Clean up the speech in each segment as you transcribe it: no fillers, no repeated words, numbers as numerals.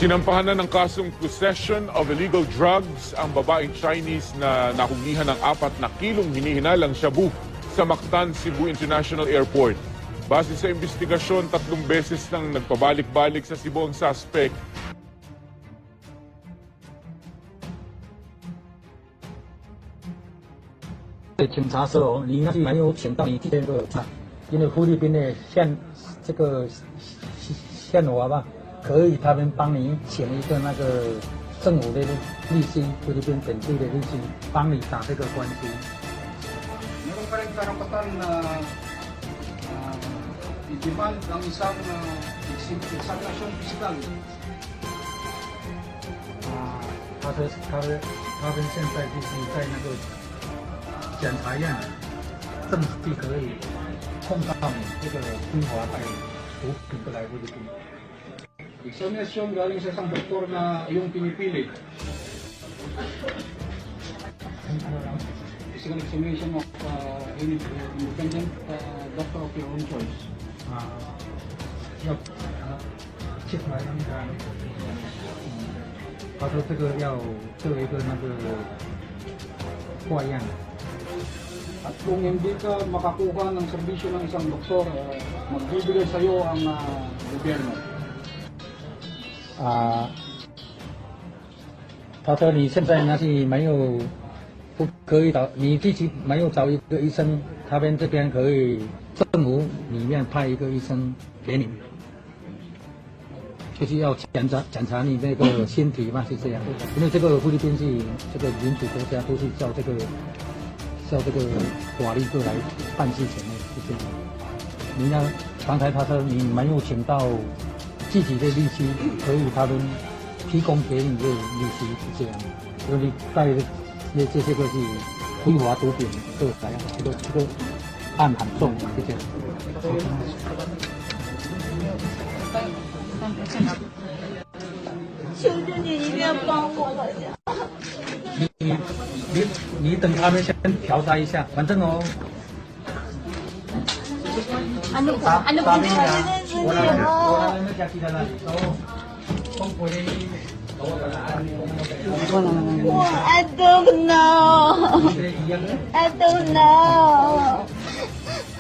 Sinampahan na ng kasong possession of illegal drugs ang babaeng Chinese na nahulihan ng 4 na kilong hinihinalang shabu sa Mactan, Cebu International Airport. Base sa investigasyon, 3 beses nang nagpabalik-balik sa Cebu ang suspect.检查时候，你应该是没有请到你这个，因为菲律宾的宪法吧，可以他们帮你请一个那个政府的律师，菲律宾本地的律师，帮你打这个官司。Meron pa rin karapatan na i-demand ang isang examination physical. 他们现在就是在那个检察院证据可以控告你这个非法带毒品过来菲律宾。Examination galing sa isang doktor na iyong pinipili. Physical examination of independent doctor of your own choice. 要check来那个，他说这个要做一个那个化验。 At kung hindi ka makakuha ng serbisyo ng isang doktor, magbibigay sa iyo ang gobyerno. 他说你现在那是没有不可以找，你自己没有找一个医生，他们这边可以政府里面派一个医生给你，就是要检查你那个身体嘛，是这样。因为这个菲律宾是这个民主国家，都是叫这个法律过来办事情的，是这样。你呢？刚才他说你没有请到自己的律师，可以他们提供给你的律师是这样。因为你带的这个是非法毒品，这个案很重，是这样。求求你一定要帮我了呀！你等他们先调查一下，反正哦。Ano po Sabi din niya, natin wala mo? na siya kilala dito. Kung pwede, I don't know. I don't know.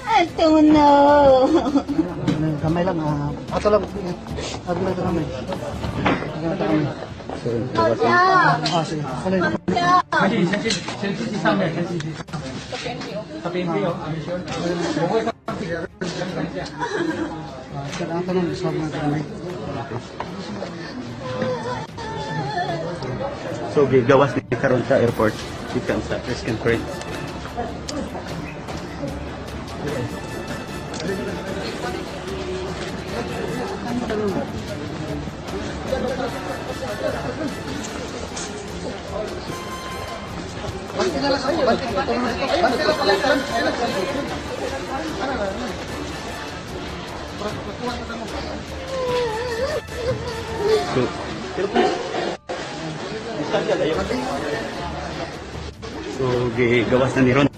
I don't know. Kamay lang, ato lang. Ato lang ito kamay. Sige.先去上面，先去上面。这边没有，我会上去。Kailangan ng isang mga kamay. So gigawas ni karon sa airport ikan sa press conference. So gigawas na ni Ron.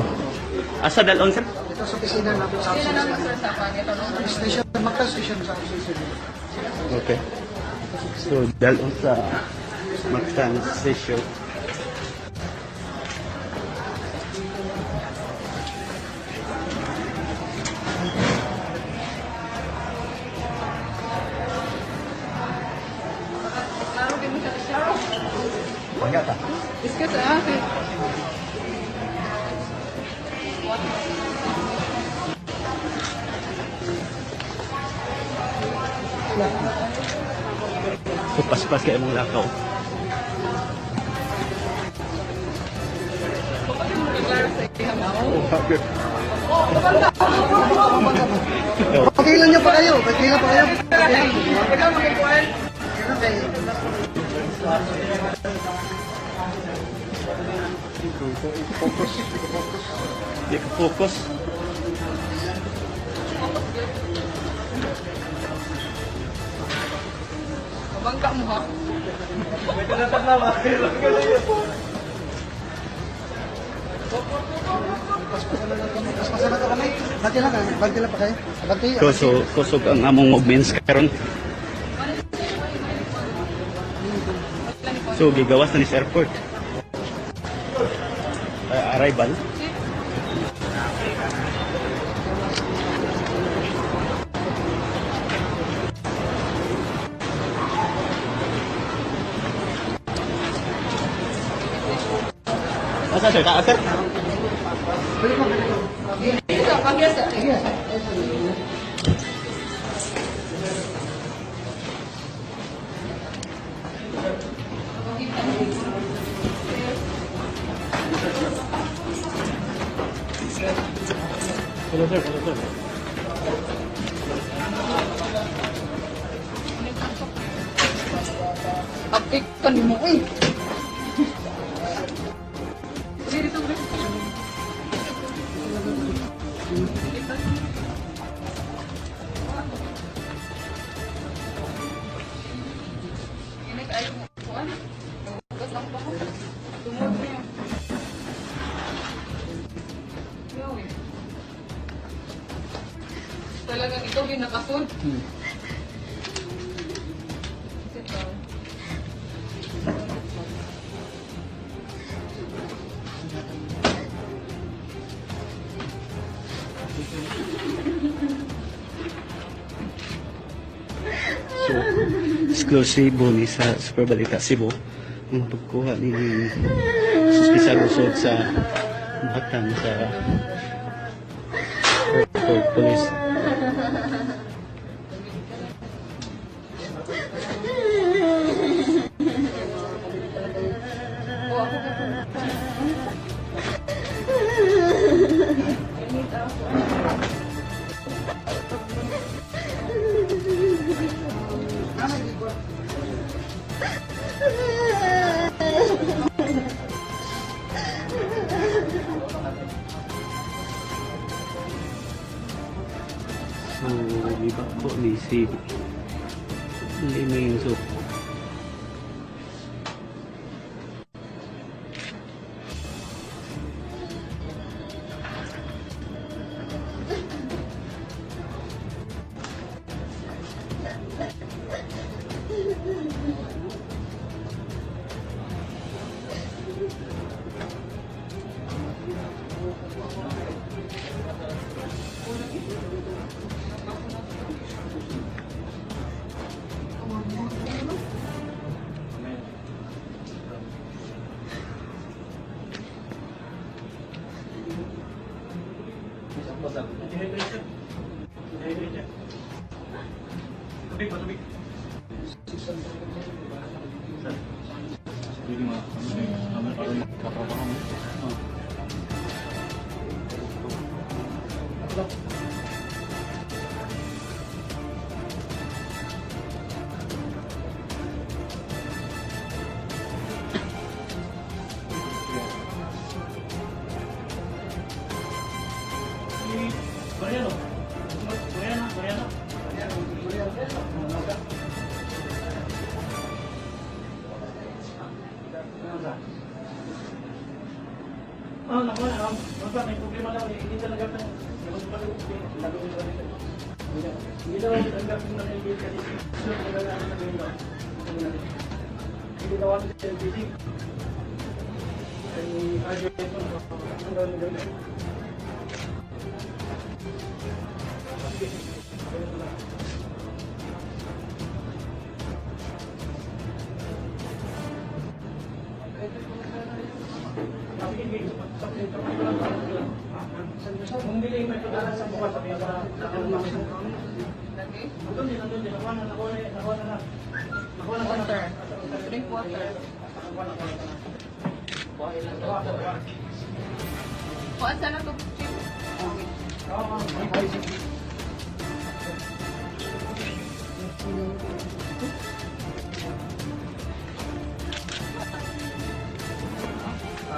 Asa dalon sir? Ito sa opisina namin sa station, Mactan Station sa station. Okay. So dalon sa Mactan Station. So pas-pas kayo mong lakaw. Pagilan niyo pa kayo. Pagilan pa kayo. Di ka focus. Bangka mo ha. Kusog ang among movements karon. So gigawas na ni sa airport. Arrival. Asa sir? Sir? Hello sir, hello sir. Update ka ni mo eh. Dito ba? Ini kayo mo kuan. Gas lang pa. Tumod niya. Yoy. Talagang ito ginakasun. Sit down. So, eksklusibo ni sa Super Balita Cebu ang pagkuha ni Suspisa Lusod sa batang sa airport police. So, iba po ni si Liming. So, may problema lang, hindi talaga ito. Hindi daw tanggap yung nakikita kasi sure talaga ang sabihin daw. Hindi daw ako sa LPG. Ay, graduate mo. Ang daw nila. Bumili may pagkala sa bukas sa mga lagi? Doon din, nakuha na. Water. Drink water. Kuhaan sana ito, Chip.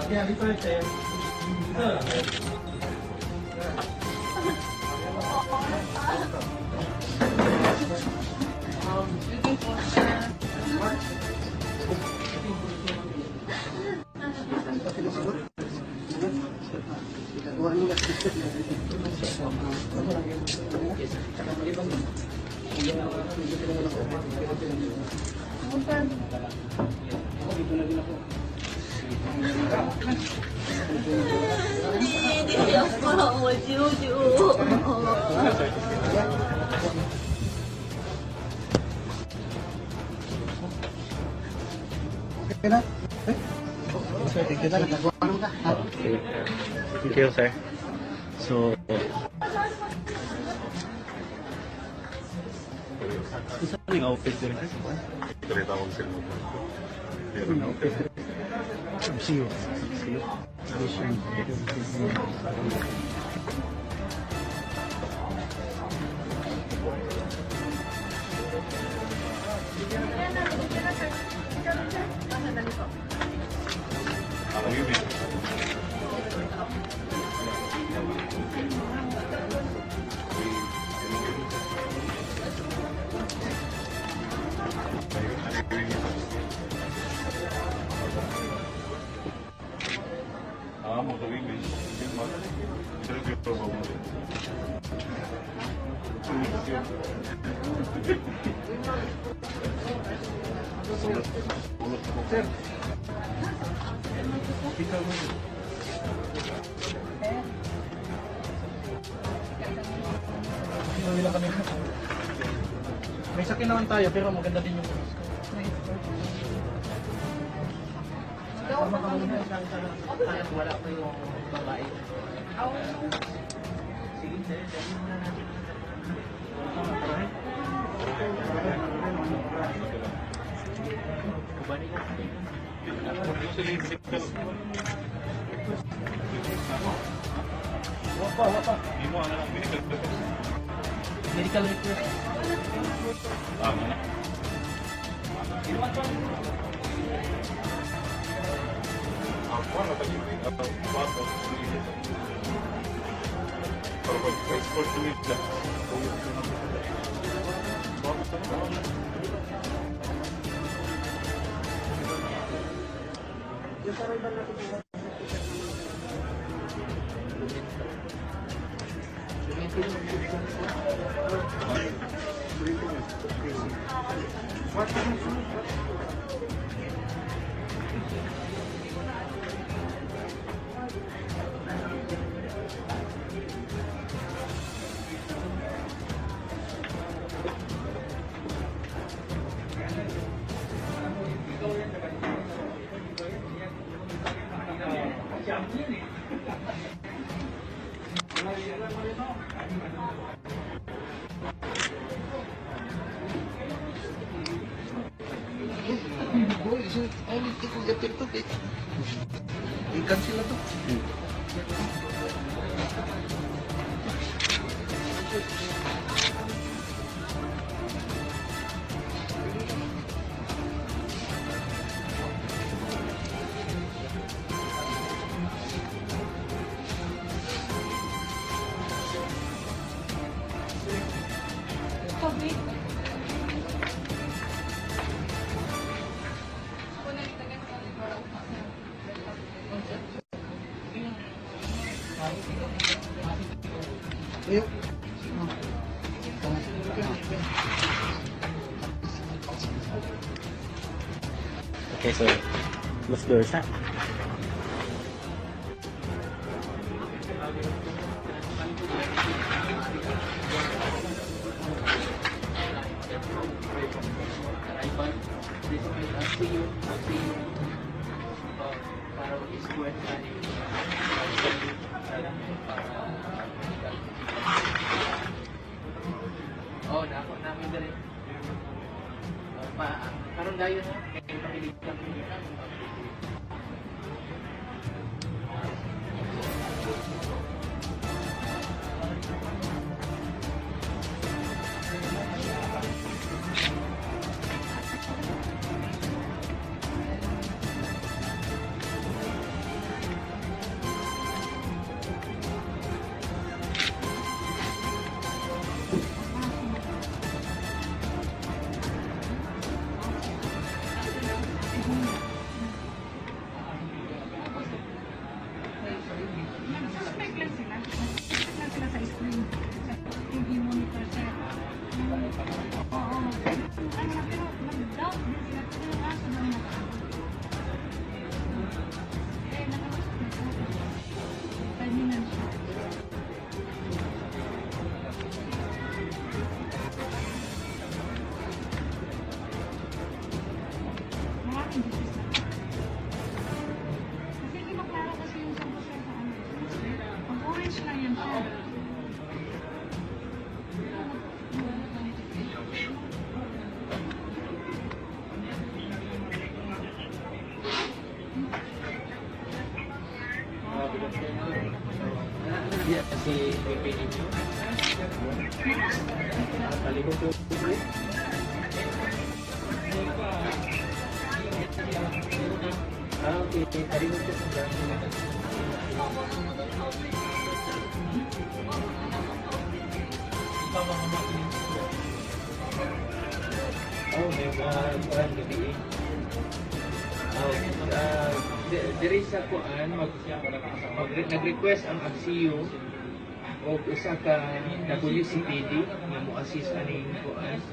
Yeah, dito ito. Drinking water. 你要放我舅舅。Okay. Thank you, sir. So, isa rin ang office din, sir? MCU. See you. May sakin naman tayo pero maganda din yung wala pa yung babae. Sige, sir. Wapa. Medical request. Ikan sila to. Okay, so let's do it. Oh, nako namin din. Karon dayon na. Diri sa kuan nag-request ang AXIO o usa ka WCPD nga mo assist aning kuan